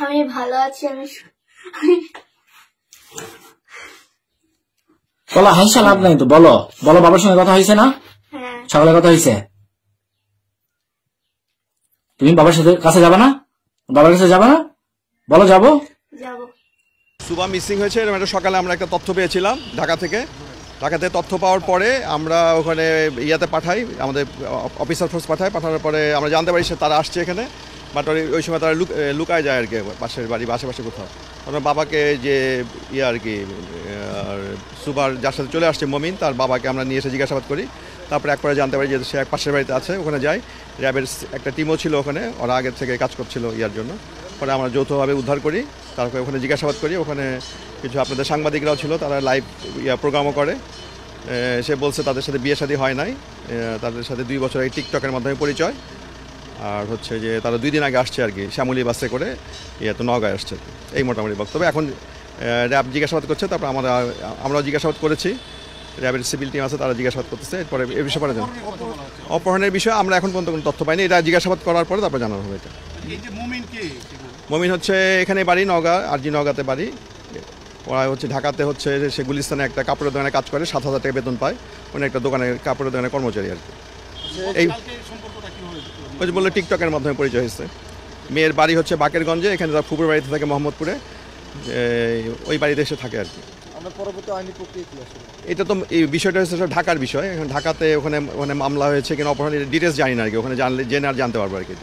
আমি ভালো আছি। বলো, হাসা লাভ নাই তো, বলো বলো। বাবার সঙ্গে কথা হয়েছে না? সকালে কথা হয়েছে? তুমি বাবার সাথে কাছে যাবে না? বাবার কাছে যাবে না? বলো যাবো। সুবা মিসিং হয়েছে এরকম একটা সকালে আমরা একটা তথ্য পেয়েছিলাম ঢাকাতে তথ্য পাওয়ার পরে আমরা ওখানে ইয়াতে পাঠাই, আমাদের অফিসার ফোর্স পাঠানোর পরে আমরা জানতে পারি তারা আসছে এখানে, বাট ওই সময় তারা লুকায় যায় আর কি পাশের বাড়ি বা আশেপাশে কোথাও। আমরা বাবাকে যে আর কি সুবার যার সাথে চলে আসছে মমিন, তার বাবাকে আমরা নিয়ে এসে জিজ্ঞাসাবাদ করি। তারপরে একবারে জানতে পারি যে সে এক পাশের বাড়িতে আছে, ওখানে যাই। র্যাবের একটা টিমও ছিল ওখানে, ওরা আগের থেকে কাজ করছিল ইয়ার জন্য। পরে আমরা যৌথভাবে উদ্ধার করি, তারপরে ওখানে জিজ্ঞাসাবাদ করি। ওখানে কিছু আপনাদের সাংবাদিকরাও ছিল, তারা লাইভ প্রোগ্রামও করে। সে বলছে তাদের সাথে বিয়ে শাদী হয় নাই, তাদের সাথে 2 বছর এই টিকটকের মাধ্যমে পরিচয়। আর হচ্ছে যে তারা 2 দিন আগে আসছে আর কি, শ্যামলী বাসে করে তো নওগাঁয় আসছে। এই মোটামুটি বক্তব্য। এখন র্যাব জিজ্ঞাসাবাদ করছে, তারপর আমরাও জিজ্ঞাসাবাদ করেছি। র্যাবের সিভিল টিম আছে, তারা জিজ্ঞাসাবাদ করতেছে। এরপরে এ বিষয়ে পরে অপহরণের বিষয়ে আমরা এখন পর্যন্ত কোনো তথ্য পাইনি, এটা জিজ্ঞাসাবাদ করার পরে তারপর জানানো হবে। এটা মমিন হচ্ছে এখানে বাড়ি, নওগাঁ আরজি নওগাঁতে বাড়ি। ওরা হচ্ছে ঢাকাতে হচ্ছে সে গুলিস্তানে একটা কাপড়ের দোকানে কাজ করে, 7,000 টাকা বেতন পায়। উনি একটা দোকানে কাপড়ের দোকানের কর্মচারী আর কি। এই ওই যে বললো টিকটকের মাধ্যমে পরিচয় হয়েছে। মেয়ের বাড়ি হচ্ছে বাকেরগঞ্জে, এখানে তার ফুপুর বাড়িতে থাকে মোহাম্মদপুরে, ওই বাড়িতে এসে থাকে আর কি। এটা তো এই বিষয়টা হচ্ছে ঢাকার বিষয়। এখন ঢাকাতে ওখানে মামলা হয়েছে কিনা অপহরণের ডিটেলস জানি না আর কি, ওখানে জেনে আর জানতে পারবো আর কি।